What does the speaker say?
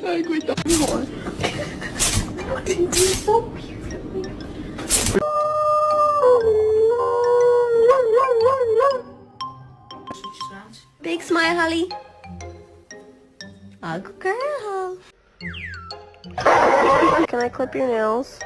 Ai, coitado. You're so beautiful. Big smile, Holly. Oh, good girl. Can I clip your nails?